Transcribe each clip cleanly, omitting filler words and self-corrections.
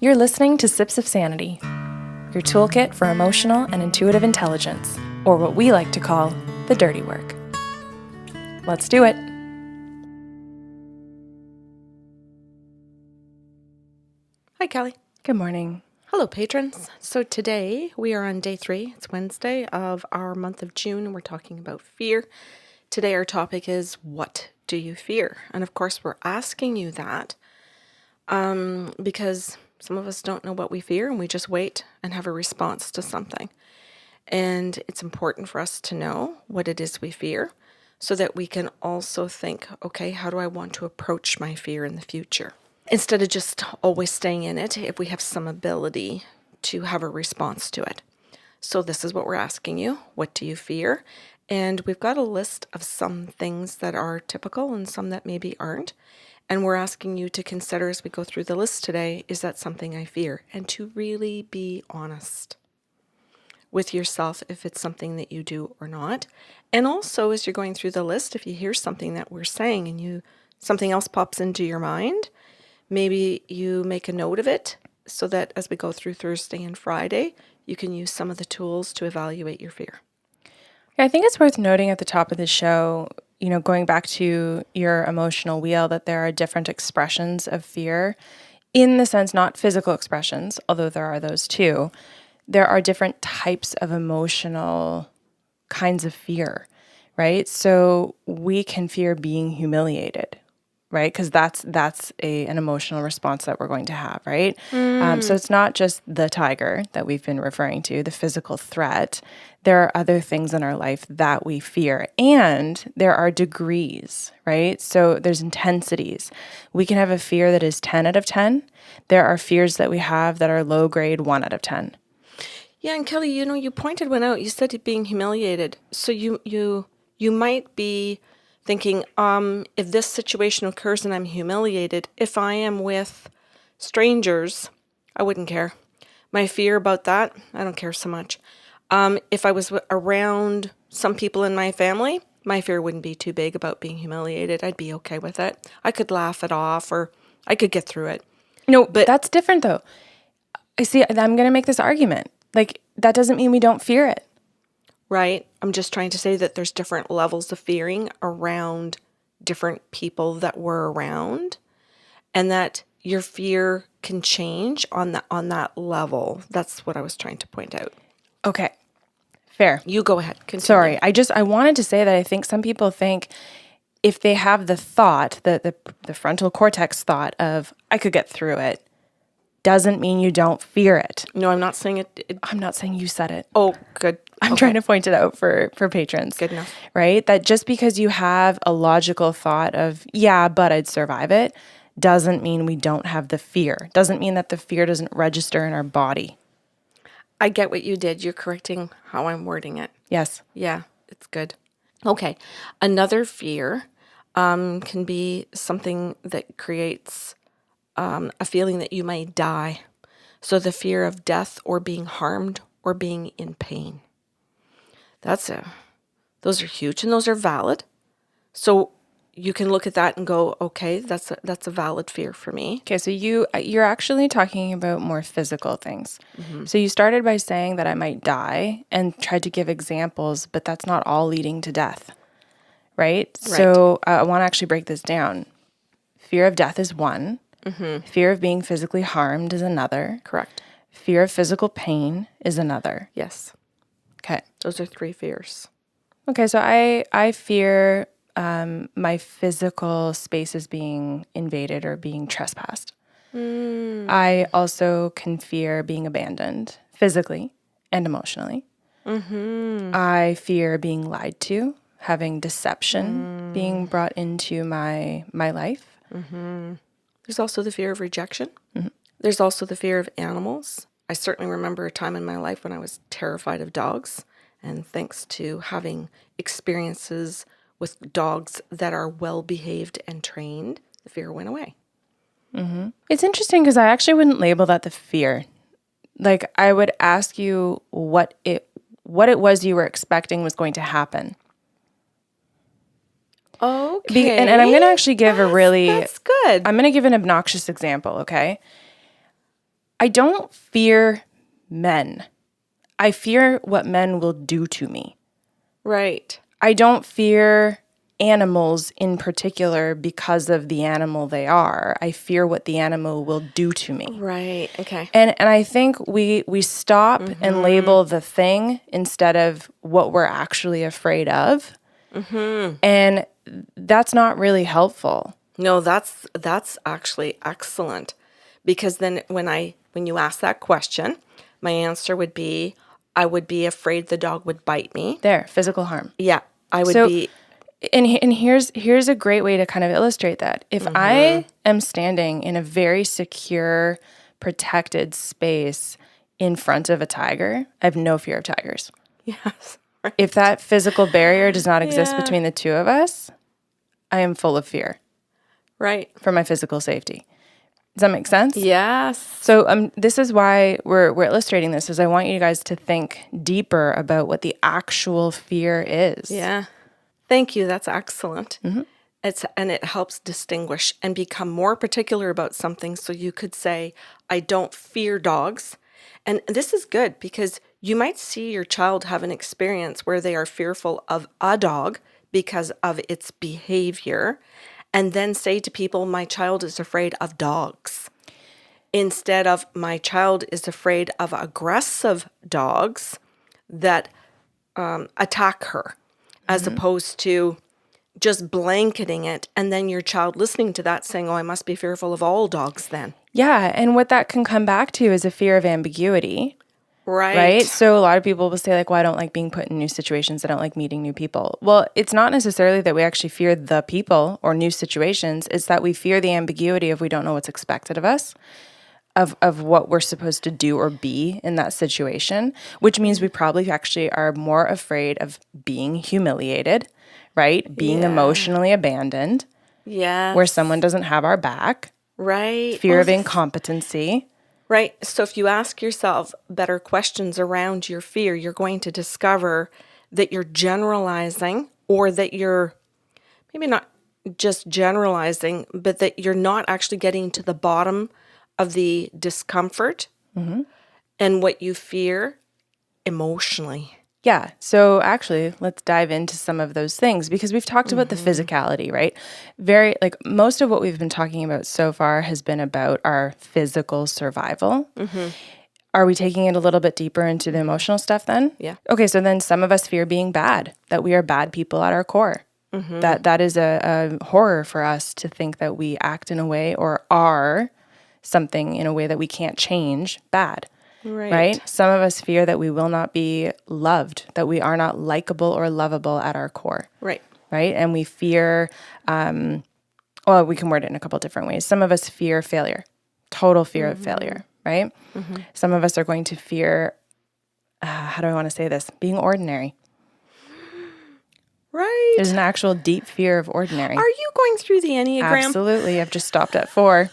You're listening to Sips of Sanity, your toolkit for emotional and intuitive intelligence, or what we like to call the dirty work. Let's do it. Hi, Kelly. Good morning. Hello, patrons. So today we are on day 3. It's Wednesday of our month of June. We're talking about fear. Today our topic is, what do you fear? And of course, we're asking you that because some of us don't know what we fear and we just wait and have a response to something. And it's important for us to know what it is we fear so that we can also think, okay, how do I want to approach my fear in the future? Instead of just always staying in it, if we have some ability to have a response to it. So this is what we're asking you. What do you fear? And we've got a list of some things that are typical and some that maybe aren't. And we're asking you to consider as we go through the list today, is that something I fear? And to really be honest with yourself if it's something that you do or not. And also as you're going through the list, if you hear something that we're saying and something else pops into your mind, maybe you make a note of it so that as we go through Thursday and Friday, you can use some of the tools to evaluate your fear. I think it's worth noting at the top of the show, going back to your emotional wheel, that there are different expressions of fear in the sense, not physical expressions, although there are those too. There are different types of emotional kinds of fear, right? So we can fear being humiliated, right? Because that's an emotional response that we're going to have, right? So it's not just the tiger that we've been referring to, the physical threat. There are other things in our life that we fear, and there are degrees, right? So there's intensities. We can have a fear that is 10 out of 10. There are fears that we have that are low grade 1 out of 10. Yeah, and Kelly, you pointed one out. You said it being humiliated. So you might be thinking, if this situation occurs and I'm humiliated, if I am with strangers, I wouldn't care. My fear about that, I don't care so much. If I was around some people in my family, my fear wouldn't be too big about being humiliated. I'd be okay with it. I could laugh it off, or I could get through it. No, but that's different though. I see, I'm going to make this argument. That doesn't mean we don't fear it. Right? I'm just trying to say that there's different levels of fearing around different people that we're around, and that your fear can change on that level. That's what I was trying to point out. Okay. Fair. You go ahead. Continue. Sorry. I wanted to say that I think some people think if they have the thought, the frontal cortex thought of, I could get through it, doesn't mean you don't fear it. No, I'm not saying it. I'm not saying you said it. Oh, good. I'm trying to point it out for patrons. Good enough. Right? That just because you have a logical thought of, yeah, but I'd survive it, doesn't mean we don't have the fear. Doesn't mean that the fear doesn't register in our body. I get what you did. You're correcting how I'm wording it. Yes. Yeah, it's good. Okay. Another fear can be something that creates a feeling that you may die. So the fear of death or being harmed or being in pain. Those are huge and those are valid. So you can look at that and go, okay, that's a valid fear for me. Okay, so you're actually talking about more physical things. Mm-hmm. So you started by saying that I might die and tried to give examples, but that's not all leading to death, right? So I want to actually break this down. Fear of death is one. Mm-hmm. Fear of being physically harmed is another. Correct. Fear of physical pain is another. Yes. Okay. Those are 3 fears. Okay, so I fear my physical space is being invaded or being trespassed. I also can fear being abandoned physically and emotionally. Mm-hmm. I fear being lied to, having deception being brought into my life. Mm-hmm. There's also the fear of rejection. Mm-hmm. There's also the fear of animals. I certainly remember a time in my life when I was terrified of dogs. And thanks to having experiences with dogs that are well-behaved and trained, the fear went away. Mm-hmm. It's interesting because I actually wouldn't label that the fear. I would ask you what it was you were expecting was going to happen. Okay. And I'm going to actually give That's good. I'm going to give an obnoxious example, okay? I don't fear men. I fear what men will do to me. Right. I don't fear animals in particular because of the animal they are. I fear what the animal will do to me. Right. Okay. And I think we stop and label the thing instead of what we're actually afraid of. And that's not really helpful. No, that's actually excellent. Because then when you ask that question, my answer would be I would be afraid the dog would bite me. There, physical harm. Yeah. I would So be and here's a great way to kind of illustrate that. If I am standing in a very secure, protected space in front of a tiger, I have no fear of tigers. yes. Right. If that physical barrier does not exist Yeah. between the two of us, I am full of fear Right. for my physical safety. Does that make sense? Yes. So this is why we're illustrating this, is I want you guys to think deeper about what the actual fear is. Yeah. Thank you. That's excellent. And it helps distinguish and become more particular about something. So you could say, I don't fear dogs. And this is good because you might see your child have an experience where they are fearful of a dog because of its behavior, and then say to people, my child is afraid of dogs. Instead of my child is afraid of aggressive dogs that attack her, as opposed to just blanketing it, and then your child listening to that saying, oh, I must be fearful of all dogs then. Yeah, and what that can come back to is a fear of ambiguity, right? So a lot of people will say like, well, I don't like being put in new situations. I don't like meeting new people. Well, it's not necessarily that we actually fear the people or new situations. It's that we fear the ambiguity of we don't know what's expected of us, of what we're supposed to do or be in that situation, which means we probably actually are more afraid of being humiliated, right? Being Yeah. emotionally abandoned, Yes. where someone doesn't have our back, Right. fear Well, of incompetency. right. So if you ask yourself better questions around your fear, you're going to discover that you're generalizing, or that you're maybe not just generalizing, but that you're not actually getting to the bottom of the discomfort and what you fear emotionally. Yeah. So actually, let's dive into some of those things because we've talked about the physicality, right? Very, like most of what we've been talking about so far has been about our physical survival. Are we taking it a little bit deeper into the emotional stuff then? Yeah. Okay. So then some of us fear being bad, that we are bad people at our core. That is a horror for us to think that we act in a way or are something in a way that we can't change bad. Right? Some of us fear that we will not be loved, that we are not likable or lovable at our core. Right. Right? And we fear, well, we can word it in a couple different ways. Some of us fear failure, total fear of failure, right? Some of us are going to fear, how do I want to say this? Being ordinary. Right. There's an actual deep fear of ordinary. Are you going through the Enneagram? Absolutely. I've just stopped at 4.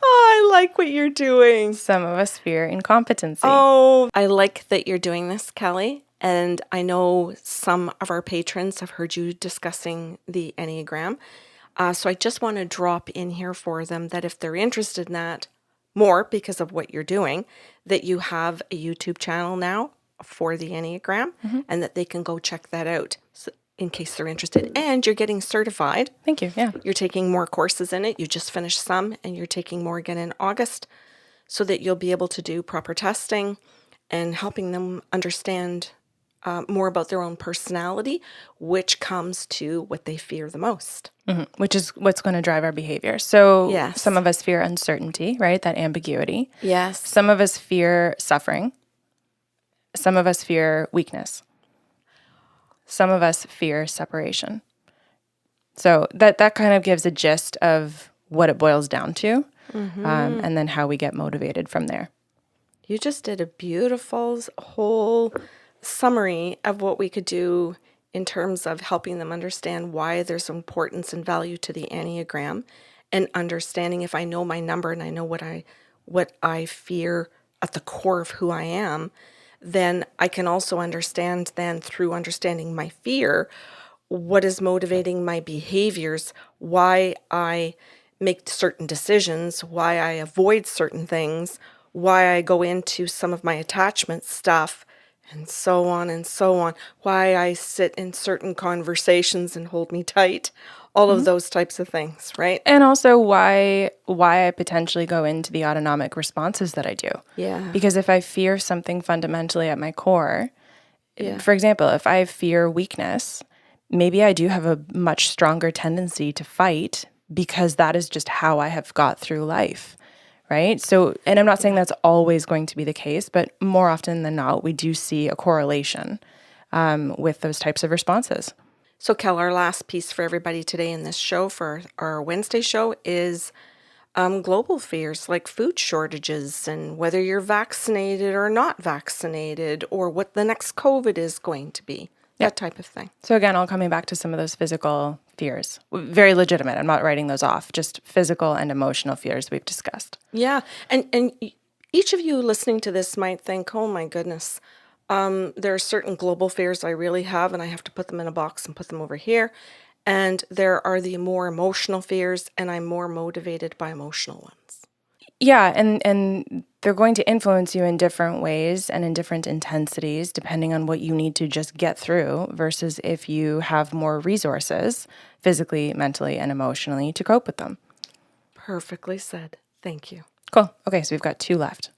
Oh, I like what you're doing. Some of us fear incompetency. Oh, I like that you're doing this, Kelly. And I know some of our patrons have heard you discussing the Enneagram. So I just want to drop in here for them that if they're interested in that more because of what you're doing, that you have a YouTube channel now for the Enneagram and that they can go check that out in case they're interested. And you're getting certified. Thank you. Yeah. You're taking more courses in it. You just finished some and you're taking more again in August so that you'll be able to do proper testing and helping them understand more about their own personality, which comes to what they fear the most. Which is what's going to drive our behavior. So Yes. some of us fear uncertainty, right? That ambiguity. Yes. Some of us fear suffering. Some of us fear weakness. Some of us fear separation. So that kind of gives a gist of what it boils down to, and then how we get motivated from there. You just did a beautiful whole summary of what we could do in terms of helping them understand why there's importance and value to the Enneagram, and understanding if I know my number and I know what I fear at the core of who I am, then I can also understand then through understanding my fear, what is motivating my behaviors, why I make certain decisions, why I avoid certain things, why I go into some of my attachment stuff, and so on and so on, why I sit in certain conversations and hold me tight, all of Mhm. those types of things, right? And also why I potentially go into the autonomic responses that I do. Yeah. Because if I fear something fundamentally at my core, Yeah. for example, if I fear weakness, maybe I do have a much stronger tendency to fight because that is just how I have got through life, right? So, and I'm not saying Yeah. that's always going to be the case, but more often than not, we do see a correlation with those types of responses. So, Kel, our last piece for everybody today in this show, for our Wednesday show, is global fears like food shortages and whether you're vaccinated or not vaccinated, or what the next COVID is going to be, Yep. that type of thing. So again, all coming back to some of those physical fears. Very legitimate. I'm not writing those off. Just physical and emotional fears we've discussed. Yeah. Each of you listening to this might think, oh my goodness, there are certain global fears I really have, and I have to put them in a box and put them over here. And there are the more emotional fears, and I'm more motivated by emotional ones. Yeah, and they're going to influence you in different ways and in different intensities depending on what you need to just get through versus if you have more resources physically, mentally, and emotionally to cope with them. Perfectly said. Thank you. Cool. Okay, so we've got two left.